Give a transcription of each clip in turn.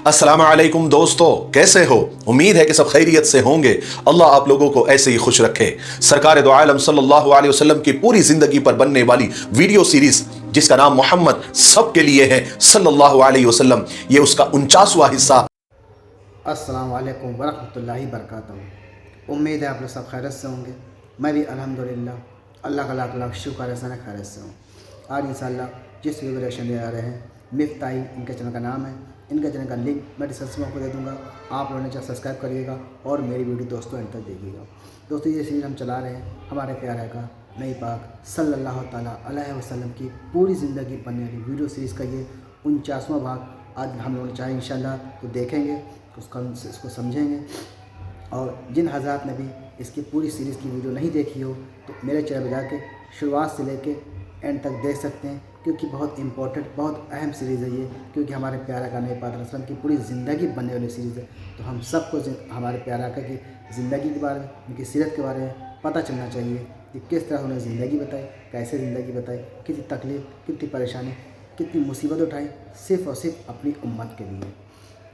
अस्सलाम वालेकुम दोस्तों, कैसे हो? उम्मीद है कि सब खैरियत से होंगे। अल्लाह आप लोगों को ऐसे ही खुश रखे। सरकार दो आलम सल्लल्लाहु अलैहि वसल्लम की पूरी जिंदगी पर बनने वाली वीडियो सीरीज जिसका नाम मोहम्मद सबके लिए है सल्लल्लाहु अलैहि वसल्लम, ये उसका 49वां हिस्सा। अस्सलाम वालेकुम वरहमतुल्लाहि वबरकातुहू। उम्मीद है आप लोग सब खैरियत से होंगे। मैं भी अल्हम्दुलिल्लाह अल्लाह का लाख लाख शुक्र है सना खैरियत से हूँ। आज इंशाअल्लाह जिस वीडियो रिएक्शन दे आ रहे हैं मिफ्ताही, इनके चैनल का नाम है। इनके चैनल का लिंक मैं डिस्क्रिप्शन में आपको दे दूँगा। आप लोगों ने चैनल सब्सक्राइब करिएगा और मेरी वीडियो दोस्तों एंड तक देखिएगा। दोस्तों ये सीरीज़ हम चला रहे हैं हमारे प्यारे का नबी पाक सल्लल्लाहु ताला अलैहि वसल्लम की पूरी ज़िंदगी बनने वाली वीडियो सीरीज़ का ये 49वां भाग आज हम लोग चाहे इंशाअल्लाह तो देखेंगे, इसको समझेंगे। और जिन हज़रात ने भी इसकी पूरी सीरीज़ की वीडियो नहीं देखी हो तो मेरे चैनल पर जाके शुरुआत से लेके एंड तक देख सकते हैं, क्योंकि बहुत इंपॉर्टेंट बहुत अहम सीरीज़ है ये, क्योंकि हमारे प्यारा का नबी पाक वसल्लम की पूरी ज़िंदगी बनने वाली सीरीज़ है। तो हम सबको हमारे प्यारा का की ज़िंदगी के बारे में, उनकी सीरत के बारे में पता चलना चाहिए कि किस तरह उन्हें ज़िंदगी बताई, कैसे ज़िंदगी बताई, कितनी तकलीफ़, कितनी परेशानी, कितनी मुसीबत उठाई सिर्फ़ और सिर्फ अपनी उम्मत के लिए।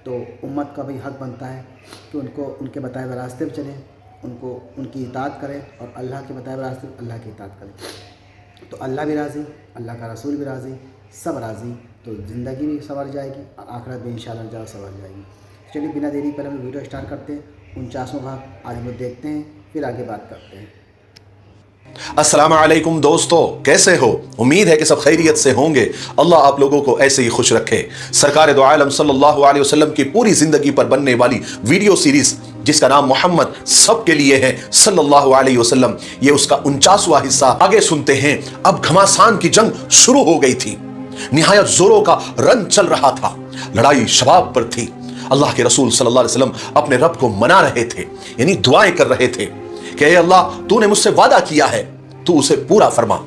तो उम्मत का भी हक़ बनता है कि उनको उनके बताए हुए रास्ते पर चलें, उनको उनकी इताअत करें और अल्लाह के बताए हुए रास्ते पर अल्लाह की इताअत करें। तो अल्लाह भी राज़ी, अल्लाह का रसूल भी राज़ी, सब राज़ी, तो ज़िंदगी भी संवर जाएगी और आखिरत भी इंशाअल्लाह संवर जाएगी। चलिए बिना देरी पर हम वीडियो स्टार्ट करते हैं। 49वां भाग आज हम लोग देखते हैं, फिर आगे बात करते हैं। अस्सलाम वालेकुम दोस्तों, कैसे हो? उम्मीद है कि सब खैरियत से होंगे। अल्लाह आप लोगों को ऐसे ही खुश रखे। सरकार दो आलम सल्लल्लाहु अलैहि वसल्लम की पूरी जिंदगी पर बनने वाली वीडियो सीरीज जिसका नाम मोहम्मद सबके लिए है सल्लल्लाहु अलैहि वसल्लम, ये उसका 49वां हिस्सा। आगे सुनते हैं। अब घमासान की जंग शुरू हो गई थी। निहायत जोरों का रन चल रहा था। लड़ाई शबाब पर थी। अल्लाह के रसूल सल्लल्लाहु अलैहि वसल्लम अपने रब को मना रहे थे, यानी दुआएं कर रहे थे कि ए अल्लाह, तूने मुझसे वादा किया है, तू उसे पूरा फरमा।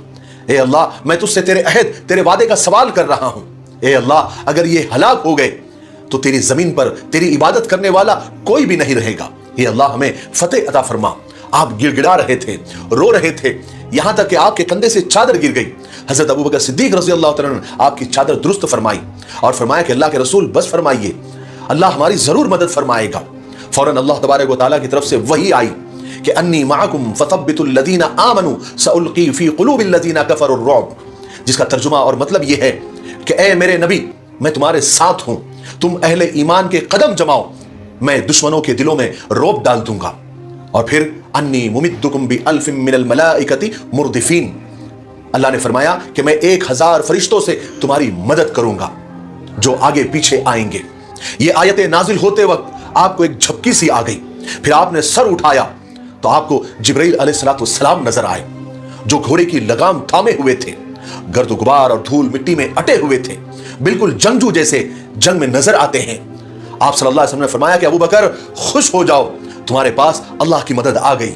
ए अल्लाह, मैं तुझसे तेरे अहद, तेरे वादे का सवाल कर रहा हूं। ए अल्लाह, अगर ये हलाक हो गए तो तेरी जमीन पर तेरी इबादत करने वाला कोई भी नहीं रहेगा। ए अल्लाह, हमें फतेह अता फरमा। आप गिड़गिड़ा रहे थे, रो रहे थे, यहां तक कि आपके कंधे से चादर गिर गई। हजरत अबू बकर सिद्दीक रज़ी अल्लाह तआला ने आपकी चादर दुरुस्त फरमाई और फरमाया कि अल्लाह के रसूल बस फरमाइए, अल्लाह हमारी जरूर मदद फरमाएगा। फौरन अल्लाह तबारक व तआला की तरफ से वही आई कि अन्नी माअकुम फसब्बितुल लदीना आमनू सउल्की फी कुलूबिल लदीना कफरुर रुअब, जिसका तर्जुमा और मतलब यह है कि ए मेरे नबी, मैं तुम्हारे साथ हूं, तुम अहले ईमान के कदम जमाओ, मैं दुश्मनों के दिलों में रौब डाल दूंगा। और फिर अन्नी मुमिद्दुकुम बि अल्फिम मिनल मलाइकति मुर्दिफीन, अल्लाह ने फरमाया कि मैं 1000 फरिश्तों से तुम्हारी मदद करूंगा जो आगे पीछे आएंगे। ये आयतें नाजिल होते वक्त आपको एक झपकी सी आ गई। फिर आपने सर उठाया तो आपको जिब्राइल अलैहिस्सलाम नजर आए, जो घोड़े की लगाम थामे हुए थे, गर्द गुबार और धूल मिट्टी में अटे हुए थे, बिल्कुल जंगजू जैसे जंग में नजर आते हैं। आप सल्लल्लाहु अलैहि वसल्लम ने फरमाया कि अबू बकर खुश हो जाओ, तुम्हारे पास अल्लाह की मदद आ गई।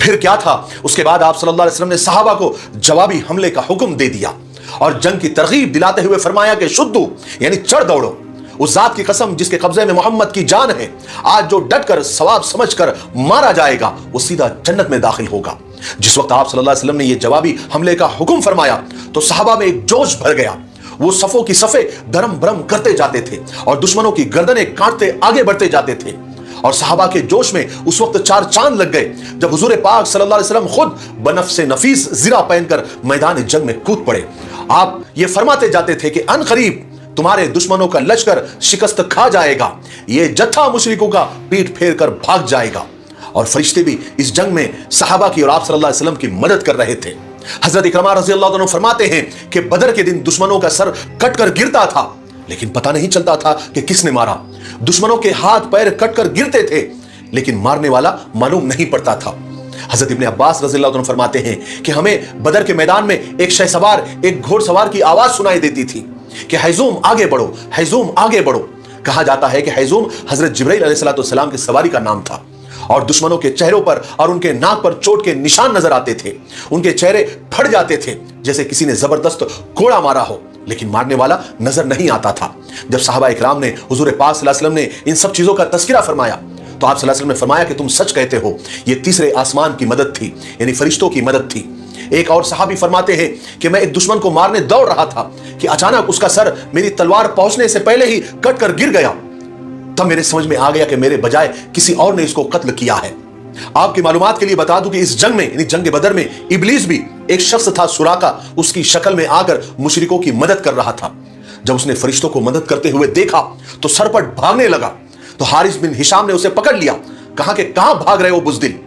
फिर क्या था? उसके बाद आप सल्लल्लाहु अलैहि वसल्लम ने सहाबा को जवाबी हमले का हुक्म दे दिया और जंग की तरगीब दिलाते हुए फरमाया कि शुद्धू, यानी चढ़ दौड़ो। उस जात की कसम जिसके कब्जे में मोहम्मद की जान है, आज जो डटकर सवाब समझकर मारा जाएगा वो सीधा जन्नत में दाखिल होगा। जिस वक्त आप सल्लल्लाहु अलैहि वसल्लम ने यह जवाबी हमले का हुक्म फरमाया तो सहाबा में एक जोश भर गया। वो सफों की सफे दरम बरम करते जाते थे और दुश्मनों की गर्दनें काटते आगे बढ़ते जाते थे। और सहाबा के जोश में उस वक्त 4 चांद लग गए जब हुजूर पाक सल्लल्लाहु अलैहि वसल्लम खुद बनफ्से नफीस जिरा पहनकर मैदान जंग में कूद पड़े। आप ये फरमाते जाते थे कि अनकरीब तुम्हारे दुश्मनों का लश्कर शिकस्त खा जाएगा, ये जत्था मुशरिकों का पीठ फेर कर भाग जाएगा। और फरिश्ते भी इस जंग में सहाबा की और आप सल्लल्लाहु अलैहि वसल्लम की मदद कर रहे थे। हजरत इकरमा रज़ी अल्लाह अन्हु फरमाते हैं कि बदर के दिन दुश्मनों का सर कट कर गिरता था, लेकिन पता नहीं चलता था कि किसने मारा। दुश्मनों के हाथ पैर कट कर गिरते थे, लेकिन मारने वाला मालूम नहीं पड़ता था। हजरत इब्ने अब्बास रज़ी अल्लाह अन्हु फरमाते हैं कि हमें बदर के मैदान में एक शहसवार, एक घोड़सवार की आवाज सुनाई देती थी कि हैजूम आगे बढ़ो, हैजूम आगे बढ़ो। कहा जाता है कि हैजूम हजरत जिब्राइल अलैहिस्सलाम की सवारी का नाम था और दुश्मनों के चेहरों पर और उनके नाक पर चोट के निशान नजर आते थे। उनके चेहरे फट जाते थे जैसे किसी ने जबरदस्त कोड़ा मारा हो, लेकिन मारने वाला नजर नहीं आता था। जब सहाबा इकराम ने हुजूर पाक सल्लल्लाहु अलैहि वसल्लम ने इन सब चीजों का तज़किरा फरमाया तो आप सल्लल्लाहु अलैहि वसल्लम ने फरमाया कि तुम सच कहते हो, ये तीसरे आसमान की मदद थी, यानी फरिश्तों की मदद थी। एक और सहाबी फरमाते हैं कि मैं एक दुश्मन को मारने दौड़ रहा था कि अचानक उसका सर मेरी तलवार पहुंचने से पहले ही कट कर गिर गया। तब मेरे समझ में आ गया कि मेरे बजाय किसी और ने इसको कत्ल किया है। आपकी मालूमात के लिए बता दूं कि इस जंग में यानी जंग बदर में इब्लीस भी एक शख्स था, सुराका, उसकी शक्ल में आकर मुशरिकों की मदद कर रहा था। जब उसने फरिश्तों को मदद करते हुए देखा तो सरपट भागने लगा। तो हारिस बिन हिशाम ने उसे पकड़ लिया, कहा कि कहां भाग रहे हो बुज़दिल।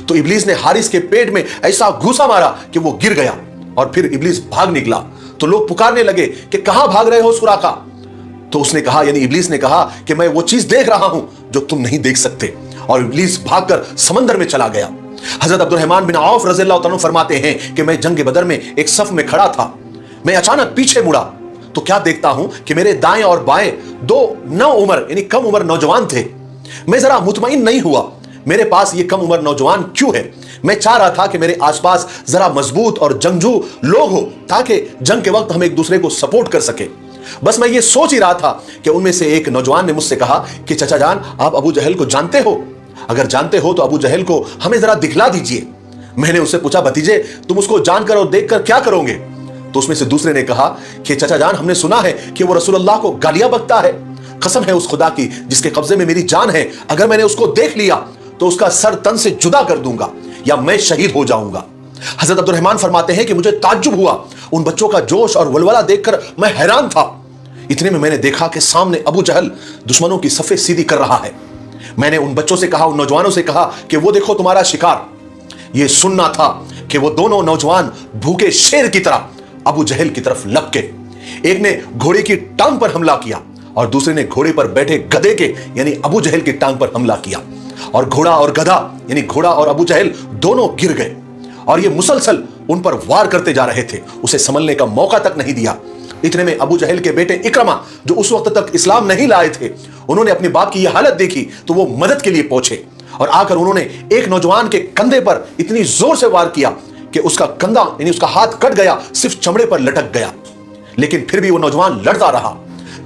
तो इब्लीस ने हारिस के पेट में ऐसा घूसा मारा कि वो गिर गया और फिर इब्लीस भाग निकला। तो लोग पुकारने लगे कि कहां भाग रहे हो सुराका। तो उसने कहा, यानी इब्लीस ने कहा कि मैं वो चीज देख रहा हूं जो तुम नहीं देख सकते। और इब्लीस भागकर समंदर में चला गया। हजरत अब्दुर्रहमान बिन औफ रज़ियल्लाहु तआला फरमाते हैं कि मैं जंग बदर में एक सफ में खड़ा था। मैं अचानक पीछे मुड़ा तो क्या देखता हूं कि मेरे दाएं और बाएं दो नौ उम्र यानी कम उम्र नौजवान थे। मैं जरा मुतमईन नहीं हुआ, मेरे पास ये कम उम्र नौजवान क्यों है। मैं चाह रहा था कि मेरे आसपास जरा मजबूत और जंगजू लोग हो ताकि जंग के वक्त हम एक दूसरे को सपोर्ट कर सके। बस मैं ये सोच ही रहा था कि उनमें से एक नौजवान ने मुझसे कहा कि चाचा जान, आप अबू जहल को जानते हो? अगर जानते हो तो अबू जहल को हमें जरा दिखला दीजिए। मैंने उससे पूछा, भतीजे तुम उसको जानकर और देखकर क्या करोगे? तो उसमें से दूसरे ने कहा कि चाचा जान, हमने सुना है कि वो रसूलुल्लाह को गालियां बकता है। कसम है उस खुदा की जिसके कब्जे में मेरी जान है, अगर मैंने उसको देख लिया तो उसका सर तन से जुदा कर दूंगा या मैं शहीद हो जाऊंगा। हजरत अब्दुर्रहमान फरमाते हैं कि मुझे ताज्जुब हुआ, उन बच्चों का जोश और वलवला देखकर मैं हैरान था। इतने में मैंने देखा कि सामने अबू जहल दुश्मनों की सफे सीधी कर रहा है। मैंने उन बच्चों से कहा, उन नौजवानों से कहा कि वो देखो तुम्हारा शिकार। ये सुनना था कि वो दोनों नौजवान भूखे शेर की तरह अबू जहल की तरफ लपके। एक ने घोड़े की टांग पर हमला किया और दूसरे ने घोड़े पर बैठे गधे के यानी अबू जहल की टांग पर हमला किया। और घोड़ा और गधा यानी घोड़ा और अबू जहल दोनों गिर गए और ये मुसलसल उन पर वार करते जा रहे थे, उसे संभलने का मौका तक नहीं दिया। इतने में अबू जहल के बेटे इकरमा, जो उस वक्त तक इस्लाम नहीं लाए थे, उन्होंने अपने बाप की यह हालत देखी तो वो मदद के लिए पहुंचे और आकर उन्होंने एक नौजवान के कंधे पर इतनी जोर से वार किया कि उसका कंधा यानी उसका हाथ कट गया, सिर्फ चमड़े पर लटक गया। लेकिन फिर भी वो नौजवान लड़ता रहा।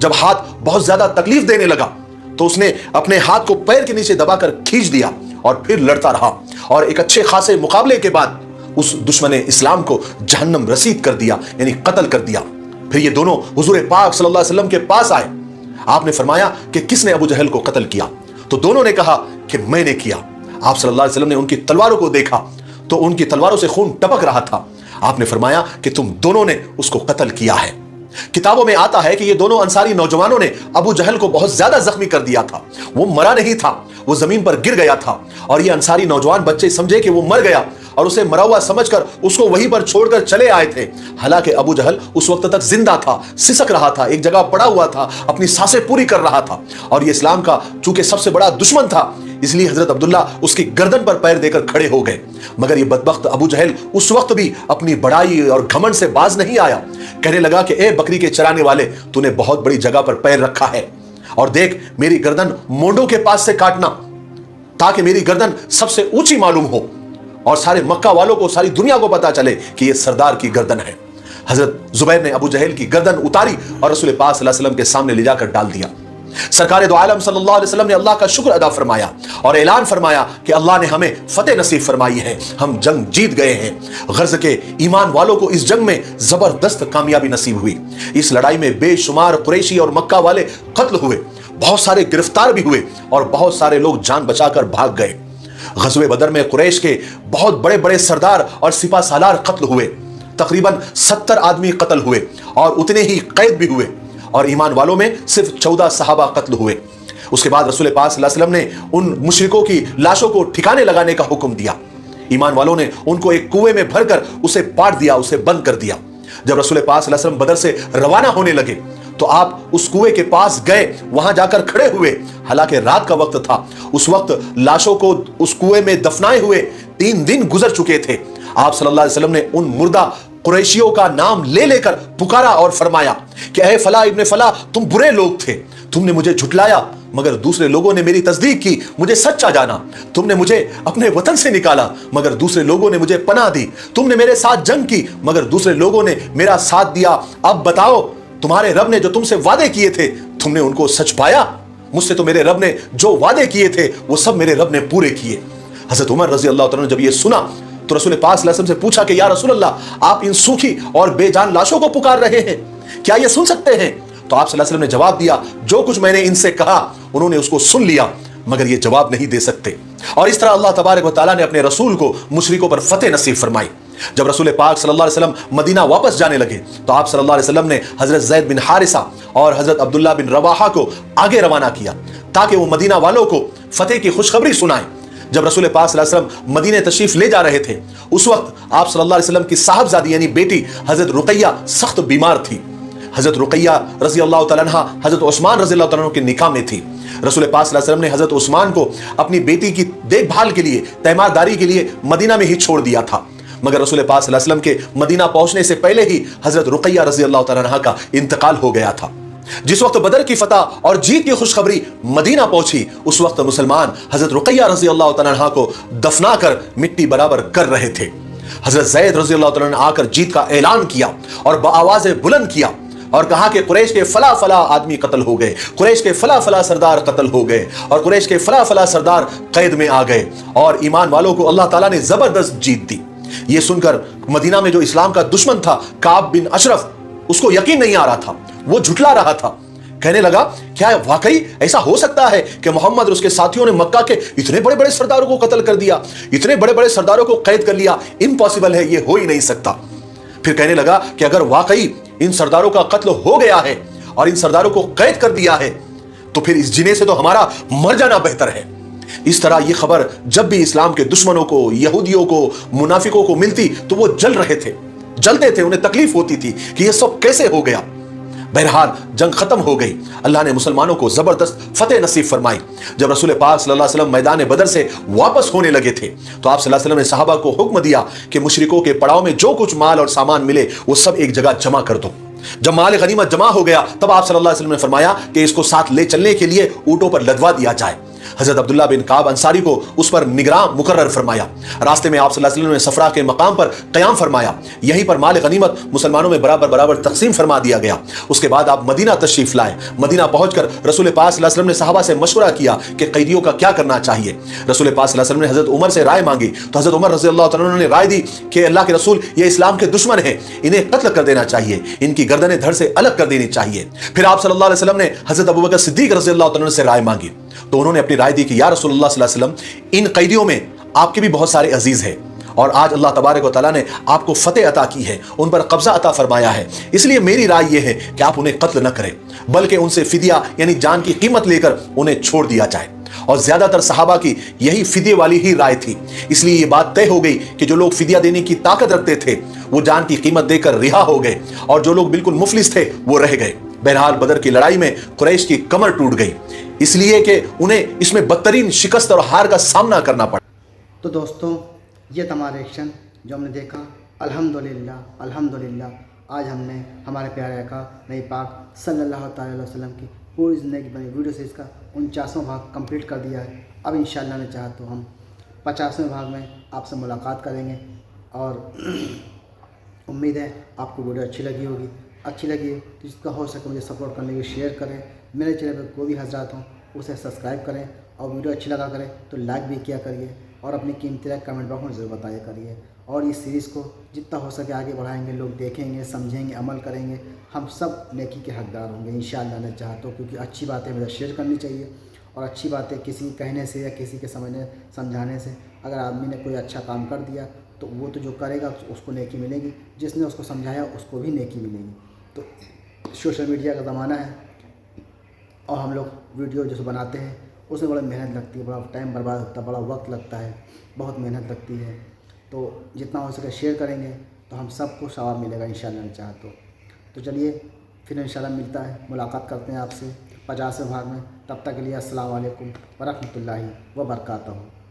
जब हाथ बहुत ज्यादा तकलीफ देने लगा तो उसने अपने हाथ को पैर के नीचे दबाकर खींच दिया और फिर लड़ता रहा और एक अच्छे खासे मुकाबले के बाद उस दुश्मन इस्लाम को जहन्नम रसीद कर दिया यानी कत्ल कर दिया। फिर ये दोनों हुजूर पाक सल्लल्लाहु अलैहि वसल्लम के पास आए। आपने फरमाया कि किसने अबू जहल को कत्ल किया? तो दोनों ने कहा कि मैंने किया। आप सल्लल्लाहु अलैहि वसल्लम ने उनकी तलवारों को देखा तो उनकी तलवारों से खून टपक रहा था। आपने फरमाया कि तुम दोनों ने उसको कत्ल किया है। किताबों में आता है कि ये दोनों अंसारी नौजवानों ने अबू जहल को बहुत ज्यादा जख्मी कर दिया था। वो मरा नहीं था, वो जमीन पर गिर गया था और ये अंसारी नौजवान बच्चे समझे कि वो मर गया और उसे मरा हुआ समझकर उसको वहीं पर छोड़कर चले आए थे। हालांकि अबू जहल उस वक्त तक जिंदा था, सिसक रहा था, एक जगह पड़ा हुआ था, अपनी सांसें पूरी कर रहा था और ये इस्लाम का चूंकि सबसे बड़ा दुश्मन था, इसलिए हजरत अब्दुल्ला उसकी गर्दन पर पैर देकर खड़े हो गए। मगर ये बदबख्त अबू जहल उस वक्त भी अपनी बड़ाई और घमंड से बाज नहीं आया। कहने लगा कि ए बकरी के चराने वाले, तूने बहुत बड़ी जगह पर पैर रखा है और देख मेरी गर्दन मोंडों के पास से काटना ताकि मेरी गर्दन सबसे ऊंची मालूम हो और सारे मक्का वालों को, सारी दुनिया को पता चले कि ये सरदार की गर्दन है। हजरत जुबैर ने अबू जहल की गर्दन उतारी और रसूल पाक सल्लल्लाहु अलैहि वसल्लम के सामने ले जाकर डाल दिया। सरकार दो आलम सल्लल्लाहु अलैहि वसल्लम ने अल्लाह का शुक्र अदा फरमाया और ऐलान फरमाया कि अल्लाह ने हमें फतेह नसीब फरमाई है, हम जंग जीत गए हैं। गर्ज के ईमान वालों को इस जंग में जबरदस्त कामयाबी नसीब हुई। इस लड़ाई में बेशुमार कुरैशी और मक्का वाले कत्ल हुए, बहुत सारे गिरफ्तार भी हुए और बहुत सारे लोग जान बचाकर भाग गए। गज़वे बदर में कुरैश के बहुत बड़े बड़े सरदार और सिपा सालार कत्ल हुए, तकरीबन 70 आदमी कत्ल हुए और उतने ही कैद भी हुए और ईमान वालों में सिर्फ 14 सहाबा कत्ल हुए। उसके बाद रसूल पाक सल्लल्लाहु अलैहि वसल्लम ने उन मुशरिकों की लाशों को ठिकाने लगाने का हुक्म दिया। ईमान वालों ने उनको एक कुएं में भरकर उसे पाट दिया, उसे बंद कर दिया। जब रसूल पाक सल्लल्लाहु अलैहि वसल्लम बदर से रवाना होने लगे तो आप उस कुएं के पास गए, वहां जाकर खड़े हुए। हालांकि रात का वक्त था, उस वक्त लाशों को उस कुएं में दफनाए हुए 3 दिन गुजर चुके थे। आप सल्लल्लाहु अलैहि वसल्लम ने उन मुर्दा कुरैशियों का नाम ले लेकर पुकारा और फरमाया कि ऐ फला इब्ने फला, तुम बुरे लोग थे, तुमने मुझे झुटलाया मगर दूसरे लोगों ने मेरी तस्दीक की, मुझे सच्चा जाना। तुमने मुझे अपने वतन से निकाला मगर दूसरे लोगों ने मुझे पनाह दी। तुमने मेरे साथ जंग की मगर दूसरे लोगों ने मेरा साथ दिया। अब बताओ, तुम्हारे रब ने जो तुमसे वादे किए थे, तुमने उनको सच पाया? मुझसे तो मेरे रब ने जो वादे किए थे वो सब मेरे रब ने पूरे किए। हजरत उमर रजी अल्लाह तआला ने जब ये सुना तो रसूल पाक सल्लल्लाहु अलैहि वसल्लम से पूछा कि या रसूल अल्लाह, आप इन सूखी और बेजान लाशों को पुकार रहे हैं, क्या ये सुन सकते हैं? तो आप सल्लल्लाहु अलैहि वसल्लम ने जवाब दिया, जो कुछ मैंने इनसे कहा उन्होंने उसको सुन लिया मगर ये जवाब नहीं दे सकते। और इस तरह अल्लाह तबारक व तआला ने अपने रसूल को मुशरिकों पर फतेह नसीब फरमाई। जब रसूल पाक सल्लल्लाहु अलैहि वसल्लम मदीना वापस जाने लगे तो आप सल्लल्लाहु अलैहि वसल्लम ने हजरत ज़ैद बिन हारिसा और हजरत अब्दुल्ला बिन रवाहा को आगे रवाना किया ताकि वो मदीना वालों को फतेह की खुशखबरी सुनाएं। जब रसूल पाक सल्लल्लाहु अलैहि वसल्लम मदीने तशरीफ ले जा रहे थे उस वक्त आप सल्लल्लाहु अलैहि वसल्लम की साहबजादी यानी बेटी हजरत रुकैया सख्त बीमार थी। हजरत रुकैया रज़ी अल्लाह तआला अन्हा हजरत उस्मान रज़ी अल्लाह तआला अन्हु के निकाह में थी। रसूल पाक सल्लल्लाहु अलैहि वसल्लम ने हजरत उस्मान को अपनी बेटी की देखभाल के लिए, तैमारदारी के लिए मदीना में ही छोड़ दिया था। मगर रसूल पाक सल्लल्लाहु अलैहि वसल्लम के मदीना पहुंचने से पहले ही हजरत रुकैया रज़ी अल्लाह तआला अन्हा का इंतकाल हो गया था। जिस वक्त बदर की फतह और जीत की खुशखबरी मदीना पहुंची उस वक्त मुसलमान हजरत रुकैया रज़ी अल्लाह तआला अन्हा को दफना कर मिट्टी बराबर कर रहे थे। हजरत ज़ैद रज़ी अल्लाह तआला अन्हु ने आकर जीत का ऐलान किया और बआवाज़ बुलंद किया और कहा कि कुरैश के फला फला आदमी कत्ल हो गए, कुरैश के फला फला सरदार कत्ल हो गए और कुरैश के फला फला सरदार कैद में आ गए और ईमान वालों को अल्लाह ताला ने जबरदस्त जीत दी। ये सुनकर मदीना में जो इस्लाम का दुश्मन था काब बिन अशरफ, उसको यकीन नहीं आ रहा था, वो झुठला रहा था। कहने लगा क्या वाकई ऐसा हो सकता है कि मोहम्मद और उसके साथियों ने मक्का के इतने बड़े बड़े सरदारों को कत्ल कर दिया, इतने बड़े बड़े सरदारों को कैद कर लिया, इम्पॉसिबल है, ये हो ही नहीं सकता। फिर कहने लगा कि अगर वाकई इन सरदारों का कत्ल हो गया है और इन सरदारों को कैद कर दिया है तो फिर इस जिने से तो हमारा मर जाना बेहतर है। इस तरह ये खबर जब भी इस्लाम के दुश्मनों को, यहूदियों को, मुनाफिकों को मिलती तो वो जलते थे, उन्हें तकलीफ होती थी कि ये सब कैसे हो गया। बहरहाल जंग खत्म हो गई, अल्लाह ने मुसलमानों को जबरदस्त फतेह नसीब फरमाई। जब रसूल पाक सल्लल्लाहु अलैहि वसल्लम मैदान बदर से वापस होने लगे थे तो आप सल्लल्लाहु अलैहि वसल्लम ने सहाबा को हुक्म दिया कि मुशरिकों के पड़ाव में जो कुछ माल और सामान मिले वो सब एक जगह जमा कर दो। जब माल गनीमत जमा हो गया तब आप सल्लल्लाहु अलैहि वसल्लम ने फरमाया कि इसको साथ ले चलने के लिए ऊंटों पर लदवा दिया जाए। हजरत अब्दुल्ला बिन काब अंसारी को उस पर निगरान मुकर्रर फरमाया। रास्ते में आप सल्लल्लाहु अलैहि वसल्लम ने सफरा के मकाम पर क़याम फरमाया। यहीं पर माल गनीमत मुसलमानों में बराबर बराबर तकसीम फरमा दिया गया। उसके बाद आप मदीना तशरीफ लाए। मदीना पहुंचकर रसूल पाक सल्लल्लाहु अलैहि वसल्लम ने सहाबा से मशवरा किया कि कैदियों का क्या करना चाहिए। रसूल पाक सल्लल्लाहु अलैहि वसल्लम ने हजरत उमर से राय मांगी तो हजरत उमर रज़ी अल्लाह तआला अन्हु ने राय दी कि अल्लाह के रसूल ये इस्लाम के दुश्मन हैं, इन्हें कत्ल कर देना चाहिए, इनकी गर्दनें धड़ से अलग कर देनी चाहिए। फिर आप सल्लल्लाहु अलैहि वसल्लम ने हजरत अबू बकर सिद्दीक रज़ी अल्लाह तआला अन्हु से राय मांगी तो उन्होंने अपनी राय दी कि या रसूलुल्लाह सल्लल्लाहु अलैहि वसल्लम, इन कैदियों में आपके भी बहुत सारे अजीज हैं और आज अल्लाह तबारक व तआला ने आपको फतेह अता की है, उन पर कब्जा अता फरमाया है, इसलिए मेरी राय यह है कि आप उन्हें कत्ल न करें बल्कि उनसे फिदिया यानी जान की कीमत लेकर उन्हें छोड़ दिया जाए। और ज्यादातर सहाबा की यही फिदिये वाली ही राय थी। इसलिए ये बात तय हो गई कि जो लोग फिदिया देने की ताकत रखते थे वो जान की कीमत देकर रिहा हो गए और जो लोग बिल्कुल मुफलिस थे वो रह गए। बहरहाल बदर की लड़ाई में कुरैश की कमर टूट गई इसलिए कि उन्हें इसमें बदतरीन शिकस्त और हार का सामना करना पड़ा। तो दोस्तों ये हमारा रिएक्शन जो हमने देखा, अल्हम्दुलिल्लाह अल्हम्दुलिल्लाह आज हमने हमारे प्यारे आका नबी पाक सल्लल्लाहु अलैहि वसल्लम की पूरी ज़िंदगी बनी वीडियो से इसका 49वां भाग कंप्लीट कर दिया है। अब इंशाअल्लाह ने चाहा तो हम 50वें भाग में आपसे मुलाकात करेंगे और उम्मीद है आपको वीडियो अच्छी लगी होगी। अच्छी लगी तो जिसका हो सके मुझे सपोर्ट करने के लिए शेयर करें, मेरे चैनल पर कोई भी हज़रात हों उसे सब्सक्राइब करें और वीडियो अच्छी लगा करें तो लाइक भी किया करिए और अपनी कीमती राय कमेंट बॉक्स में ज़रूर बताया करिए। और इस सीरीज़ को जितना हो सके आगे बढ़ाएंगे, लोग देखेंगे, समझेंगे, अमल करेंगे, हम सब नेकी के हकदार होंगे इंशाअल्लाह ने चाहा तो। क्योंकि अच्छी बातें मुझे शेयर करनी चाहिए और अच्छी बातें किसी कहने से या किसी के समझने समझाने से अगर आदमी ने कोई अच्छा काम कर दिया तो वो तो जो करेगा उसको नेकी मिलेगी, जिसने उसको समझाया उसको भी नेकी मिलेगी। तो सोशल मीडिया का ज़माना है और हम लोग वीडियो जो बनाते हैं उसमें बड़ा मेहनत लगती है, बड़ा टाइम बर्बाद होता है, बड़ा वक्त लगता है, बहुत मेहनत लगती है। तो जितना हो सके शेयर करेंगे तो हम सबको सवाब मिलेगा इंशाअल्लाह ने चाहा तो चलिए फिर इंशाअल्लाह मिलता है, मुलाकात करते हैं आपसे 50वें भाग में। तब तक के लिए अस्सलाम वालेकुम व रहमतुल्लाहि व बरकातहू।